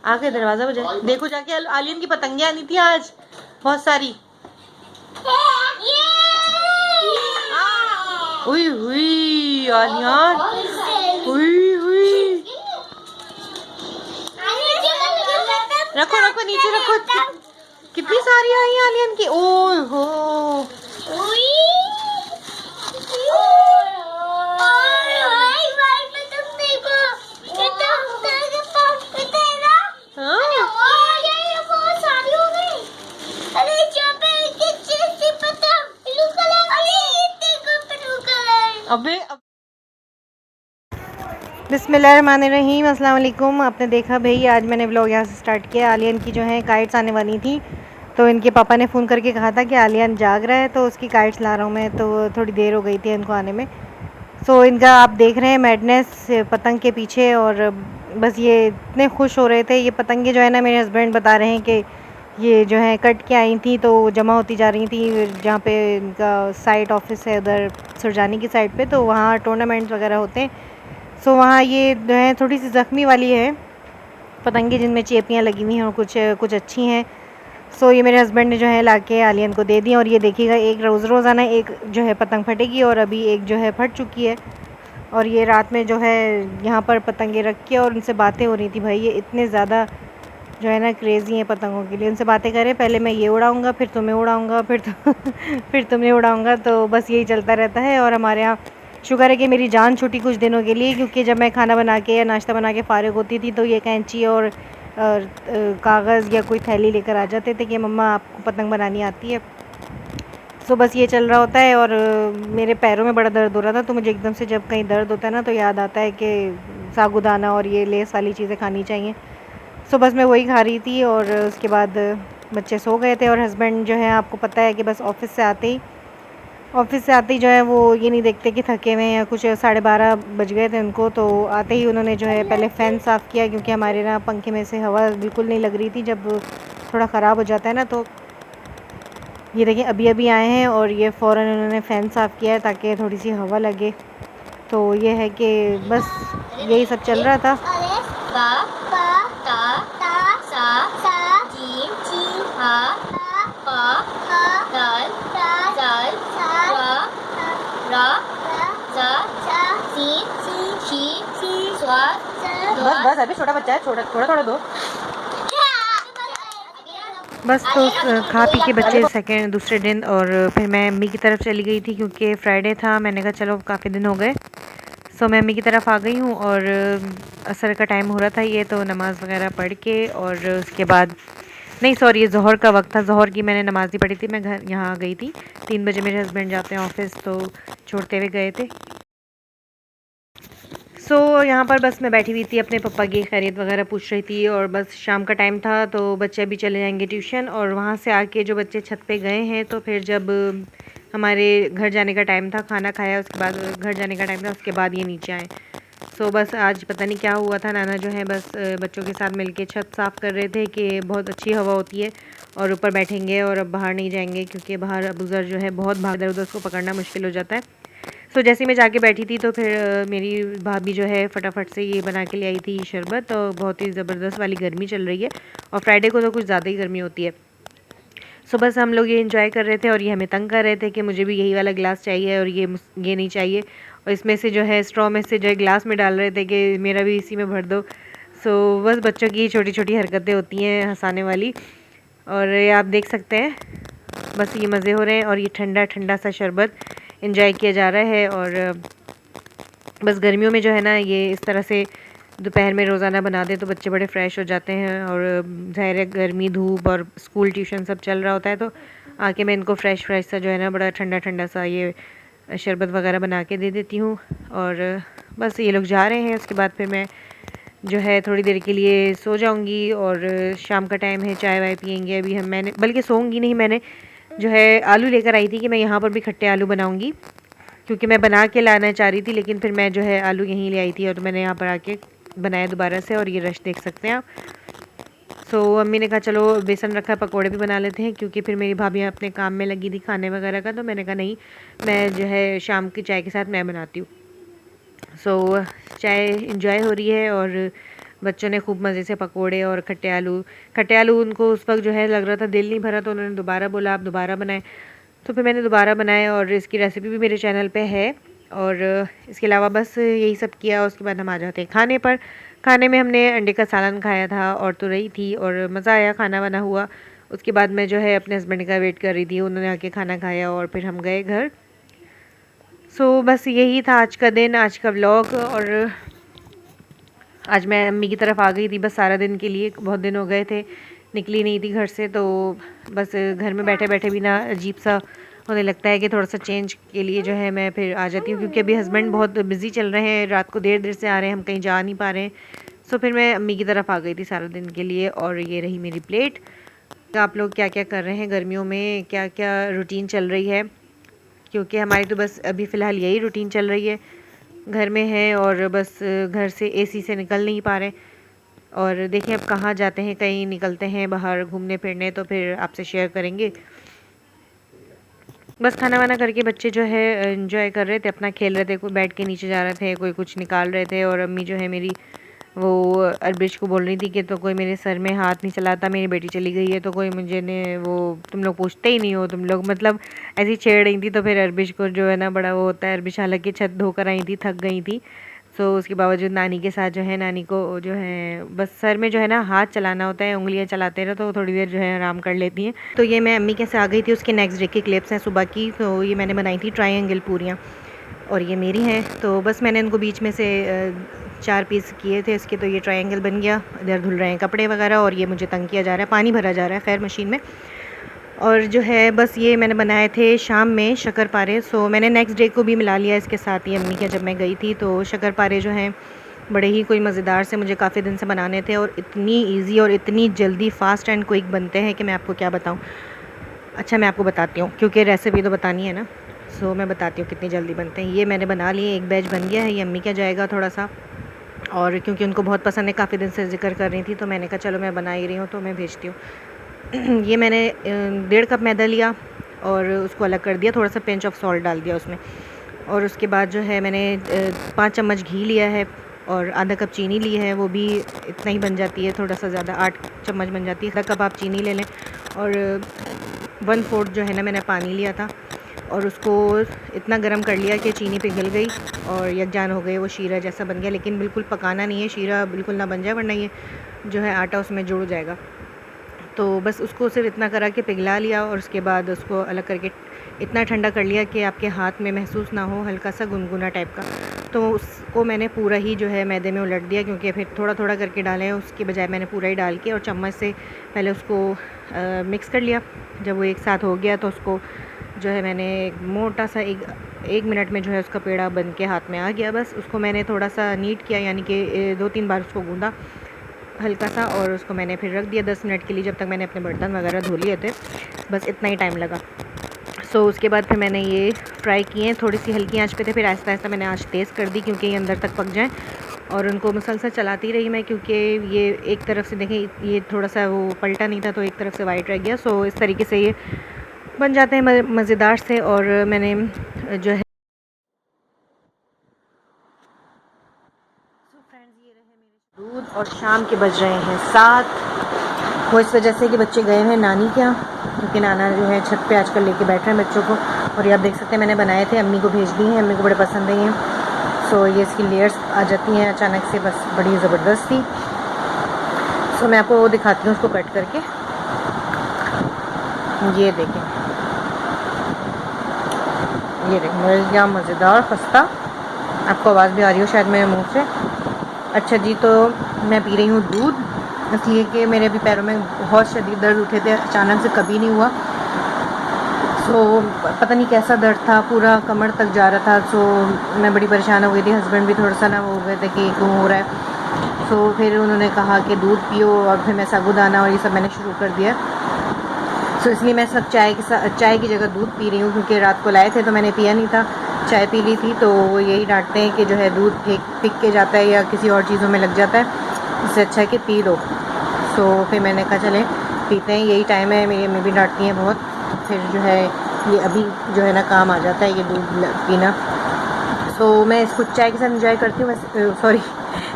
आके दरवाजा बजा, देखो जाके आलियन की पतंगे आनी थी आज बहुत सारी। हुई हुई आलियन, हुई हुई, रखो रखो नीचे रखो। कितनी सारी आई हैं आलियन की, ओह हो। अबे बिस्मिल्लाहिर्रहमानिर्रहीम, अस्सलाम वालेकुम। आपने देखा भाई, आज मैंने व्लॉग यहाँ से स्टार्ट किया। आलियन की जो है काइट्स आने वाली थी, तो इनके पापा ने फ़ोन करके कहा था कि आलियन जाग रहा है तो उसकी काइट्स ला रहा हूँ मैं, तो थोड़ी देर हो गई थी इनको आने में। सो इनका आप देख रहे हैं मैडनेस पतंग के पीछे, और बस ये इतने खुश हो रहे थे। ये पतंगे जो है ना, मेरे हस्बैंड बता रहे हैं कि ये जो है कट के आई थी तो जमा होती जा रही थी जहाँ पे इनका साइट ऑफिस है, उधर सुरजानी की साइड पे, तो वहाँ टूर्नामेंट्स वगैरह होते हैं। सो वहाँ ये जो है थोड़ी सी ज़ख्मी वाली है पतंगे, जिनमें चेपियाँ लगी हुई हैं और कुछ कुछ अच्छी हैं। सो ये मेरे हस्बैंड ने जो है लाके आलियन को दे दी, और ये देखिएगा एक रोज़ाना एक जो है पतंग फटेगी, और अभी एक जो है फट चुकी है। और ये रात में जो है यहाँ पर पतंगे रख के और उनसे बातें हो रही थी। भाई ये इतने ज़्यादा जो है ना क्रेज़ी हैं पतंगों के लिए। उनसे बातें करें, पहले मैं ये उड़ाऊँगा, फिर तुम्हें उड़ाऊँगा, फिर तुम्हें उड़ाऊँगा, तो बस यही चलता रहता है। और हमारे यहाँ शुक्र है कि मेरी जान छूटी कुछ दिनों के लिए, क्योंकि जब मैं खाना बना के या नाश्ता बना के फ़ारिग होती थी तो ये कैंची और कागज़ या कोई थैली लेकर आ जाते थे कि मम्मा आपको पतंग बनानी आती है। सो बस ये चल रहा होता है। और मेरे पैरों में बड़ा दर्द हो रहा था, तो मुझे एकदम से जब कहीं दर्द होता है ना, तो याद आता है कि साबूदाना और ये लेस वाली चीज़ें खानी चाहिए। सो बस मैं वही खा रही थी, और उसके बाद बच्चे सो गए थे। और हस्बैंड जो है, आपको पता है कि बस ऑफ़िस से आते ही जो है वो ये नहीं देखते कि थके हुए हैं या कुछ। 12:30 बज गए थे उनको, तो आते ही उन्होंने जो है पहले फ़ैन साफ़ किया, क्योंकि हमारे ना पंखे में से हवा बिल्कुल नहीं लग रही थी। जब थोड़ा ख़राब हो जाता है ना, तो ये देखिए अभी अभी आए हैं और ये फ़ौरन उन्होंने फ़ैन साफ़ किया है ताकि थोड़ी सी हवा लगे। तो ये है कि बस यही सब चल रहा था। बस बस अभी छोटा बच्चा है, थोड़ा थोड़ा दो। बस तो खा पी के बच्चे दूसरे दिन, और फिर मैं अम्मी की तरफ चली गई थी, क्योंकि फ्राइडे था। मैंने कहा चलो काफ़ी दिन हो गए, सो मैं अम्मी की तरफ आ गई हूँ। और असर का टाइम हो रहा था ये, तो नमाज़ वगैरह पढ़ के, और उसके बाद नहीं सॉरी, ये ज़ोहर का वक्त था, ज़ोहर की मैंने नमाज़ ही पढ़ी थी। मैं घर यहाँ आ गई थी 3 बजे, मेरे हस्बैंड जाते हैं ऑफिस, तो छोड़ते हुए गए थे। सो यहाँ पर बस मैं बैठी हुई थी, अपने पापा की खैरियत वगैरह पूछ रही थी। और बस शाम का टाइम था, तो बच्चे अभी चले जाएंगे ट्यूशन, और वहाँ से आके जो बच्चे छत पे गए हैं, तो फिर जब हमारे घर जाने का टाइम था, खाना खाया उसके बाद घर जाने का टाइम था, उसके बाद ये नीचे आए। सो बस आज पता नहीं क्या हुआ था, नाना जो है बस बच्चों के साथ मिलके छत साफ़ कर रहे थे कि बहुत अच्छी हवा होती है और ऊपर बैठेंगे और अब बाहर नहीं जाएंगे, क्योंकि बाहर अबूज़र जो है बहुत भाग इधर उधर, उसको पकड़ना मुश्किल हो जाता है। सो जैसे मैं जाके बैठी थी, तो फिर मेरी भाभी जो है फटाफट से ये बना के ले आई थी शरबत, और बहुत ही ज़बरदस्त वाली गर्मी चल रही है, और फ्राइडे को तो कुछ ज़्यादा ही गर्मी होती है। सो बस हम लोग ये एंजॉय कर रहे थे, और ये हमें तंग कर रहे थे कि मुझे भी यही वाला गिलास चाहिए और ये नहीं चाहिए, और इसमें से जो है स्ट्रॉ में से जो है गिलास में डाल रहे थे कि मेरा भी इसी में भर दो। सो बस बच्चों की छोटी छोटी हरकतें होती हैं हंसाने वाली, और ये आप देख सकते हैं बस ये मज़े हो रहे हैं, और ये ठंडा ठंडा सा शरबत इंजॉय किया जा रहा है। और बस गर्मियों में जो है ना, ये इस तरह से दोपहर में रोज़ाना बना दे तो बच्चे बड़े फ्रेश हो जाते हैं, और ज़ाहिर है गर्मी धूप और स्कूल ट्यूशन सब चल रहा होता है, तो आके मैं इनको फ्रेश फ्रेश सा जो है ना, बड़ा ठंडा ठंडा सा ये शरबत वगैरह बना के दे देती हूँ। और बस ये लोग जा रहे हैं, उसके बाद फिर मैं जो है थोड़ी देर के लिए सो जाऊँगी, और शाम का टाइम है, चाय वाय पियेंगे अभी हम। मैंने बल्कि सोऊंगी नहीं, मैंने जो है आलू लेकर आई थी कि मैं यहाँ पर भी खट्टे आलू बनाऊँगी, क्योंकि मैं बना के लाना चाह रही थी, लेकिन फिर मैं जो है आलू यहीं ले आई थी, और मैंने यहाँ पर आके बनाया दोबारा से, और ये रश देख सकते हैं आप। सो अम्मी ने कहा चलो बेसन रखा है, पकोड़े भी बना लेते हैं, क्योंकि फिर मेरी भाभी अपने काम में लगी थी खाने वगैरह का, तो मैंने कहा नहीं, मैं जो है शाम की चाय के साथ मैं बनाती हूँ। सो चाय इंजॉय हो रही है, और बच्चों ने खूब मज़े से पकोड़े और खट्टे आलू उनको उस वक्त जो है लग रहा था दिल नहीं भरा, तो उन्होंने दोबारा बोला आप दोबारा बनाएं। तो फिर मैंने दोबारा बनाए और इसकी रेसिपी भी मेरे चैनल पे है। और इसके अलावा बस यही सब किया। उसके बाद हम आ जाते हैं खाने पर। खाने में हमने अंडे का सालन खाया था और तुरई थी और मज़ा आया, खाना बना हुआ। उसके बाद मैं जो है अपने हस्बैंड का वेट कर रही थी, उन्होंने आके खाना खाया और फिर हम गए घर। सो बस यही था आज का दिन, आज का व्लॉग। और आज मैं अम्मी की तरफ आ गई थी बस सारा दिन के लिए, बहुत दिन हो गए थे निकली नहीं थी घर से, तो बस घर में बैठे बैठे भी ना अजीब सा होने लगता है कि थोड़ा सा चेंज के लिए जो है मैं फिर आ जाती हूँ, क्योंकि अभी हस्बैंड बहुत बिज़ी चल रहे हैं, रात को देर देर से आ रहे हैं, हम कहीं जा नहीं पा रहे हैं। सो फिर मैं अम्मी की तरफ आ गई थी सारा दिन के लिए। और ये रही मेरी प्लेट। आप लोग क्या क्या कर रहे हैं गर्मियों में, क्या क्या रूटीन चल रही है, क्योंकि हमारी तो बस अभी फ़िलहाल यही रूटीन चल रही है, घर में है और बस घर से एसी से निकल नहीं पा रहे। और देखें अब कहाँ जाते हैं, कहीं निकलते हैं बाहर घूमने फिरने तो फिर आपसे शेयर करेंगे। बस खाना वाना करके बच्चे जो है एंजॉय कर रहे थे, अपना खेल रहे थे, कोई बैठ के नीचे जा रहे थे, कोई कुछ निकाल रहे थे। और अम्मी जो है मेरी वो अरबिश को बोल रही थी कि तो कोई मेरे सर में हाथ नहीं चलाता, मेरी बेटी चली गई है तो कोई मुझे ने वो तुम लोग पूछते ही नहीं हो तुम लोग, मतलब ऐसी छेड़ रही थी। तो फिर अरबिश को जो है ना बड़ा वो होता है, अरबिश हालांकि छत धोकर आई थी, थक गई थी। सो उसके बावजूद नानी के साथ जो है नानी को जो है बस सर में जो है ना हाथ चलाना होता है, उंगलियां चलाते रहो तो थोड़ी देर जो है आराम कर लेती हैं। तो ये मैं अम्मी के साथ आ गई थी, उसके नेक्स्ट डे की क्लिप्स हैं सुबह की। तो ये मैंने बनाई थी ट्रायंगल पूरियाँ और ये मेरी हैं। तो बस मैंने इनको बीच में से 4 पीस किए थे इसके, तो ये ट्रायंगल बन गया। इधर धुल रहे हैं कपड़े वगैरह और ये मुझे तंग किया जा रहा है, पानी भरा जा रहा है खैर मशीन में। और जो है बस ये मैंने बनाए थे शाम में शक्करपारे। सो मैंने नेक्स्ट डे को भी मिला लिया इसके साथ ही अम्मी के, जब मैं गई थी। तो शक्करपारे जो हैं बड़े ही कोई मज़ेदार से मुझे काफ़ी दिन से बनाने थे और इतनी इजी और इतनी जल्दी फास्ट एंड क्विक बनते हैं कि मैं आपको क्या बताऊं। अच्छा मैं आपको बताती हूँ क्योंकि रेसिपी तो बतानी है ना। सो मैं बताती हूँ कितनी जल्दी बनते हैं। ये मैंने बना लिए, एक बैच बन गया है, ये अम्मी का जाएगा थोड़ा सा। और क्योंकि उनको बहुत पसंद है, काफ़ी दिन से जिक्र कर रही थी, तो मैंने कहा चलो मैं बना ही रही हूँ तो मैं भेजती हूँ। ये मैंने 1.5 कप मैदा लिया और उसको अलग कर दिया, थोड़ा सा पिंच ऑफ सॉल्ट डाल दिया उसमें। और उसके बाद जो है मैंने 5 चम्मच घी लिया है और आधा कप चीनी ली है, वो भी इतना ही बन जाती है, थोड़ा सा ज़्यादा 8 चम्मच बन जाती है। आधा कप आप चीनी ले लें और 1/4 जो है ना मैंने पानी लिया था और उसको इतना गर्म कर लिया कि चीनी पिघल गई और यकजान हो गई, वो शीरा जैसा बन गया। लेकिन बिल्कुल पकाना नहीं है, शीरा बिल्कुल ना बन जाए वरना ये जो है आटा उसमें जुड़ जाएगा। तो बस उसको सिर्फ इतना करा कि पिघला लिया और उसके बाद उसको अलग करके इतना ठंडा कर लिया कि आपके हाथ में महसूस ना हो, हल्का सा गुनगुना टाइप का। तो उसको मैंने पूरा ही जो है मैदे में उलट दिया, क्योंकि फिर थोड़ा थोड़ा करके डालें, उसके बजाय मैंने पूरा ही डाल के और चम्मच से पहले उसको मिक्स कर लिया। जब वो एक साथ हो गया तो उसको जो है मैंने मोटा सा एक मिनट में जो है उसका पेड़ा बन के हाथ में आ गया। बस उसको मैंने थोड़ा सा नीट किया, यानी कि 2-3 बार उसको गूंदा हल्का सा, और उसको मैंने फिर रख दिया 10 मिनट के लिए, जब तक मैंने अपने बर्तन वगैरह धो लिए थे। बस इतना ही टाइम लगा। सो उसके बाद फिर मैंने ये फ्राई किए, थोड़ी सी हल्की आंच पे थे, फिर आहिस्ता आहिस्ता मैंने आंच तेज़ कर दी क्योंकि ये अंदर तक पक जाएँ। और उनको मुसलसल चलाती रही मैं, क्योंकि ये एक तरफ से देखें ये थोड़ा सा वो पलटा नहीं था तो एक तरफ से वाइट रह गया। सो इस तरीके से ये बन जाते हैं मज़ेदार से। और मैंने जो है दूध, और शाम के बज रहे हैं 7। वो इस वजह से कि बच्चे गए हैं नानी के यहाँ, क्योंकि नाना जो है छत पे आजकल लेके बैठ रहे हैं बच्चों को। और ये आप देख सकते हैं मैंने बनाए थे, अम्मी को भेज दिए हैं, अम्मी को बड़े पसंद है ये। सो ये इसकी लेयर्स आ जाती हैं अचानक से, बस बड़ी ज़बरदस्त थी। सो मैं आपको दिखाती हूँ उसको कट करके। ये देखें, ये देखें मिल गया मज़ेदार खस्ता। आपको आवाज़ भी आ रही हो शायद मेरे मुँह से। अच्छा जी, तो मैं पी रही हूँ दूध, इसलिए कि मेरे अभी पैरों में बहुत शदीद दर्द उठे थे, अचानक से कभी नहीं हुआ। सो पता नहीं कैसा दर्द था, पूरा कमर तक जा रहा था। सो मैं बड़ी परेशान हो गई थी, हस्बैंड भी थोड़ा सा ना हो गए थे कि क्यों हो रहा है। सो फिर उन्होंने कहा कि दूध पियो, और फिर मैं साबूदाना और ये सब मैंने शुरू कर दिया। सो इसलिए मैं सब चाय की जगह दूध पी रही हूँ, क्योंकि रात को लाए थे तो मैंने पिया नहीं था, चाय पी ली थी। तो वो यही डांटते हैं कि जो है दूध फिक के जाता है या किसी और चीज़ों में लग जाता है, इससे अच्छा है कि पी लो। सो फिर मैंने कहा चलें पीते हैं, यही टाइम है। मेरी अम्मी भी डांटती हैं बहुत, फिर जो है ये अभी जो है ना काम आ जाता है ये दूध पीना। सो मैं इसको चाय के साथ इंजॉय करती हूँ। सॉरी,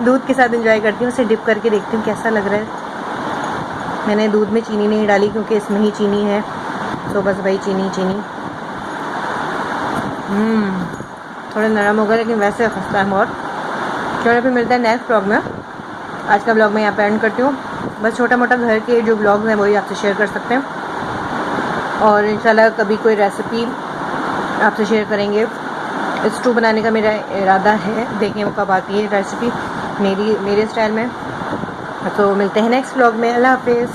दूध के साथ एंजॉय करती हूँ, उसे डिप करके देखती हूँ कैसा लग रहा है। मैंने दूध में चीनी नहीं डाली क्योंकि इसमें ही चीनी है, तो बस वही चीनी। थोड़ा नरम होगा लेकिन वैसे खस्ता है बहुत। चलो फिर मिलता है नेक्स्ट व्लॉग में। आज का व्लॉग मैं यहाँ पे एंड करती हूँ। बस छोटा मोटा घर के जो व्लॉग्स हैं वही आपसे शेयर कर सकते हैं, और इंशाल्लाह कभी कोई रेसिपी आपसे शेयर करेंगे। स्टू बनाने का मेरा इरादा है, देखें वो कब आती है रेसिपी मेरे स्टाइल में। तो मिलते हैं नेक्स्ट व्लॉग में। अल्लाह हाफिज़।